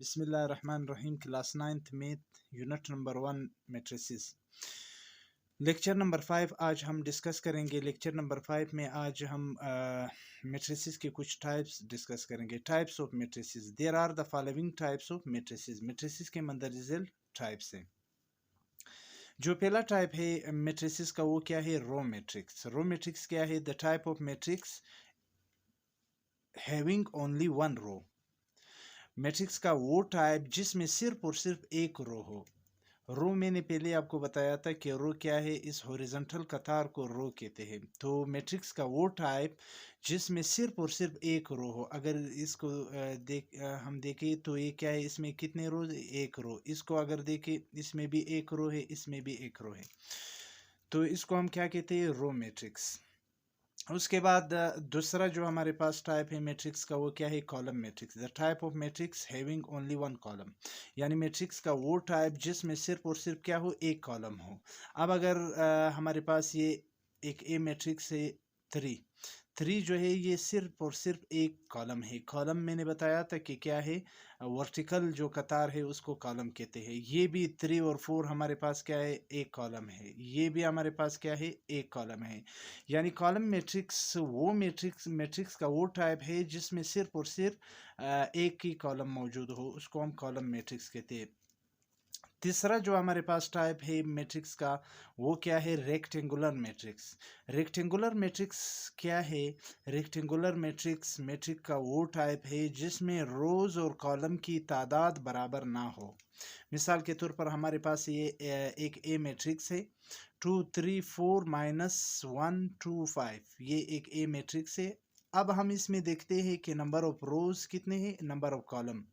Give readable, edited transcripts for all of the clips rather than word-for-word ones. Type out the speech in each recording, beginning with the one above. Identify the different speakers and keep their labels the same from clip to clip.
Speaker 1: बिस्मिल्लाहिर्रहमानिर्रहीम। Class 9th में unit number 1 matrices, lecture number 5 आज हम डिस्कस करेंगे। लेक्चर नंबर 5 में आज हम मैट्रिसेस के कुछ टाइप्स डिस्कस करेंगे। Types of matrices, there are the following types of matrices. Matrices के मंदरजल टाइप्स हैं। जो पहला टाइप है मैट्रिसेस का वो क्या है? Row matrix. रो मैट्रिक्स क्या है? The type of matrix having only one row. Matrix का वो टाइप जिसमें सिर्फ और सिर्फ एक रो हो। रो मैंने पहले आपको बताया था कि रो क्या है। इस हॉरिजॉन्टल कतार को रो कहते हैं। तो मैट्रिक्स का वो टाइप जिसमें सिर्फ और सिर्फ एक रो हो। अगर इसको हम देखें तो ये क्या है, इसमें कितने रो? एक रो। इसको अगर देखें, इसमें भी एक रो है, इसमें भी एक रो है, तो इसको हम क्या कहते हैं? Row matrix. उसके बाद दूसरा जो हमारे पास टाइप है मैट्रिक्स का वो क्या है? Column matrix. The type of matrix having only one column, यानी मैट्रिक्स का वो टाइप जिसमें सिर्फ और सिर्फ क्या हो? एक कॉलम हो। अब अगर हमारे पास ये एक ए मैट्रिक्स है 3 जो है, ये सिर्फ और सिर्फ एक कॉलम है। कॉलम मैंने बताया था कि क्या है? वर्टिकल जो कतार है उसको कॉलम कहते हैं। ये भी 3 और 4 हमारे पास क्या है? एक कॉलम है। ये भी हमारे पास क्या है? एक कॉलम है। यानी कॉलम मैट्रिक्स वो मैट्रिक्स का वो टाइप है जिसमें सिर्फ और सिर्फ एक ही कॉलम मौजूद हो, उसको हम कॉलम मैट्रिक्स कहते हैं। तीसरा जो हमारे पास टाइप है मैट्रिक्स का वो क्या है? Rectangular matrix. रेक्टेंगुलर मैट्रिक्स क्या है? रेक्टेंगुलर मैट्रिक्स मैट्रिक्स का वो टाइप है जिसमें रोज और कॉलम की तादाद बराबर ना हो। मिसाल के तौर पर हमारे पास ये एक ए मैट्रिक्स है 2 3 4 -1 2 5। ये एक ए मैट्रिक्स है। अब हम इसमें देखते हैं कि नंबर ऑफ रोज कितने हैं, नंबर ऑफ कॉलम।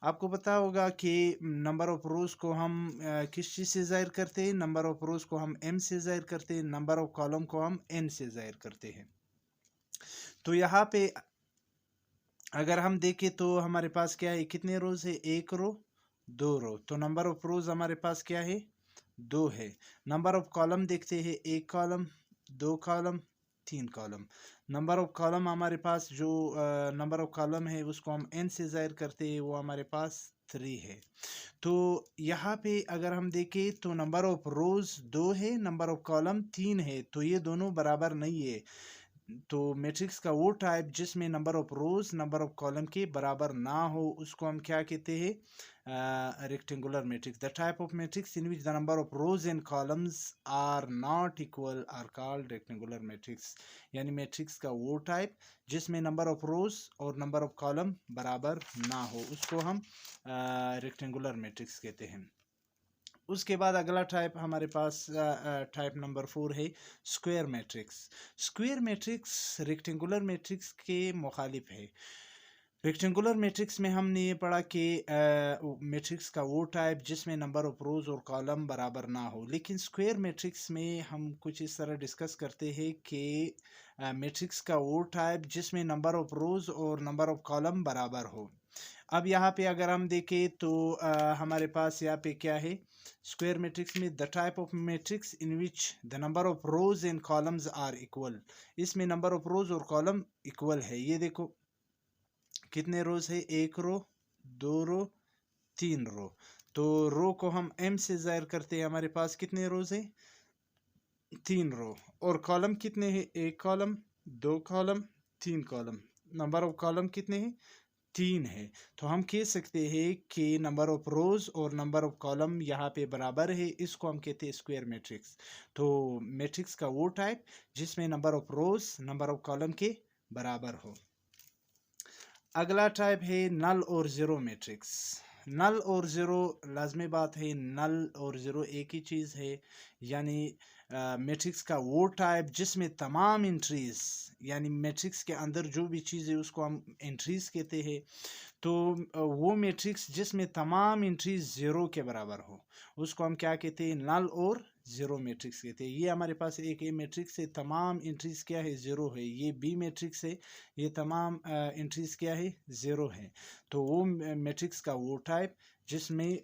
Speaker 1: आपको पता होगा कि नंबर ऑफ रोज को हम किस चीज़ से ज़ाहिर करते हैं? नंबर ऑफ रोज को हम m से ज़ाहिर करते हैं, नंबर ऑफ कॉलम को हम n से ज़ाहिर करते हैं। तो यहाँ पे अगर हम देखें तो हमारे पास क्या है? कितने रोज है? एक रो, दो रो। तो नंबर ऑफ रोज हमारे पास क्या है? 2 है। नंबर ऑफ कॉलम देखते हैं, एक कॉलम, दो column, 3 column. Number of column हमारे पास जो नंबर ऑफ कॉलम है उसको हम n से ज़ाहिर करते हैं, वो हमारे पास 3 है। तो यहाँ पे अगर हम देखें तो नंबर ऑफ रोज 2 है, नंबर ऑफ कॉलम 3 है, तो ये दोनों बराबर नहीं है। तो मैट्रिक्स का वो टाइप जिसमें number of rows number of column के बराबर ना हो उसको हम क्या कहते हैं? Rectangular matrix. The type of matrix in which the number of rows and columns are not equal are called rectangular matrix. यानी मैट्रिक्स का वो टाइप जिसमें नंबर ऑफ रोज और नंबर ऑफ कॉलम बराबर ना हो उसको हम रेक्टेंगुलर मैट्रिक्स कहते हैं। उसके बाद अगला टाइप हमारे पास टाइप नंबर 4 है square matrix. Square matrix rectangular matrix के मुखालिफ है। रेक्टेंगुलर मैट्रिक्स में हमने ये पढ़ा कि मैट्रिक्स का वो टाइप जिसमें नंबर ऑफ रोज और कॉलम बराबर ना हो, लेकिन स्क्वायर मैट्रिक्स में हम कुछ इस तरह डिस्कस करते हैं कि मैट्रिक्स का वो टाइप जिसमें नंबर ऑफ रोज और नंबर ऑफ कॉलम बराबर हो। अब यहाँ पे अगर हम देखें तो हमारे पास यहाँ पे क्या है? स्क्वायर मैट्रिक्स में the type of matrix in which the number of rows and columns are equal. इसमें नंबर ऑफ रोज और कॉलम इक्वल है। ये देखो कितने रोज है? एक रो, दो रो, 3 रो। तो रो को हम m से ज़ाहिर करते हैं, हमारे पास कितने रोज है? 3 रो। और कॉलम कितने हैं? एक कॉलम, दो column, 3 column. Number of column कितने हैं? 3 है। तो हम कह सकते हैं कि नंबर ऑफ रोज और नंबर ऑफ कॉलम यहाँ पे बराबर है। इसको हम कहते हैं स्क्वायर मैट्रिक्स। तो मैट्रिक्स का वो टाइप जिसमें number of rows number of column के बराबर हो। अगला टाइप है नल और ज़ीरो मैट्रिक्स। नल और ज़ीरो लाजमी बात है, नल और ज़ीरो एक ही चीज़ है। यानी मैट्रिक्स का वो टाइप जिसमें तमाम एंट्रीज, यानी मैट्रिक्स के अंदर जो भी चीज़ है उसको हम एंट्रीज कहते हैं। तो वो मैट्रिक्स जिसमें तमाम एंट्रीज ज़ीरो के बराबर हो उसको हम क्या कहते हैं? नल और ज़ीरो मैट्रिक्स कहते हैं। ये हमारे पास एक ए मैट्रिक्स है, तमाम एंट्रीज क्या है? ज़ीरो है। ये बी मैट्रिक्स है, ये तमाम एंट्रीज क्या है? ज़ीरो है। तो वो मैट्रिक्स का वो टाइप जिसमें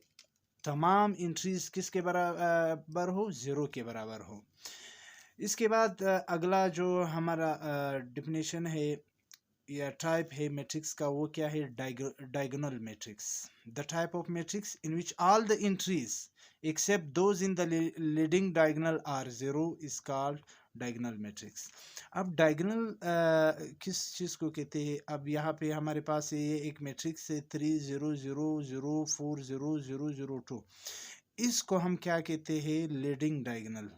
Speaker 1: तमाम एंट्रीज किसके बराबर हो? ज़ीरो के बराबर हो। इसके बाद अगला जो हमारा डेफिनेशन है या टाइप है मैट्रिक्स का वो क्या है, diagonal matrix. The type of matrix in which all the entries except those in the leading diagonal are zero is called diagonal matrix. अब डायगोनल किस चीज़ को कहते हैं? अब यहाँ पे हमारे पास ये एक मैट्रिक्स है 3 0 0 0 4 0 0 0 2। इसको हम क्या कहते हैं? लीडिंग डायगोनल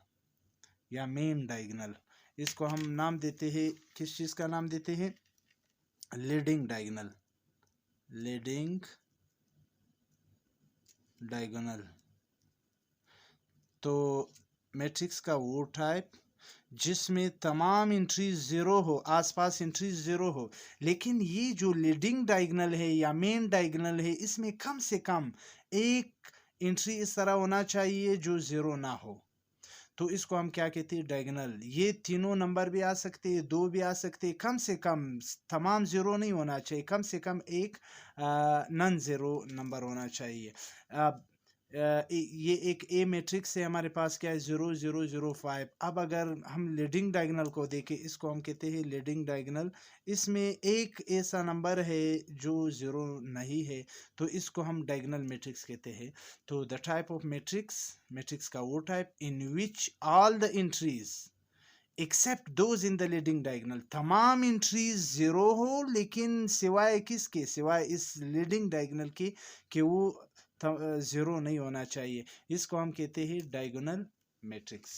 Speaker 1: या मेन डायगोनल। इसको हम नाम देते हैं, किस चीज़ का नाम देते हैं? Leading diagonal, leading diagonal. तो मैट्रिक्स का वो टाइप जिसमें तमाम एंट्रीज जीरो हो, आसपास एंट्रीज जीरो हो, लेकिन ये जो लीडिंग डायगोनल है या मेन डायगोनल है, इसमें कम से कम एक एंट्री इस तरह होना चाहिए जो जीरो ना हो। तो इसको हम क्या कहते हैं? डायगोनल। ये तीनों नंबर भी आ सकते हैं, दो भी आ सकते हैं, कम से कम तमाम जीरो नहीं होना चाहिए, कम से कम एक नॉन जीरो नंबर होना चाहिए। ये एक ए मैट्रिक्स है हमारे पास, क्या है? 0 0 0 5। अब अगर हम लीडिंग डायगोनल को देखें, इसको हम कहते हैं लीडिंग डायगोनल। इसमें एक ऐसा नंबर है जो जीरो नहीं है, तो इसको हम डायगोनल मैट्रिक्स कहते हैं। तो द टाइप ऑफ मैट्रिक्स का वो type in which all the entries except those in the leading diagonal, तमाम एंट्रीज जीरो हो, लेकिन सिवाय किसके? सिवाय इस लीडिंग डायगोनल के, कि वो जीरो नहीं होना चाहिए। इसको हम कहते हैं डायगोनल मैट्रिक्स।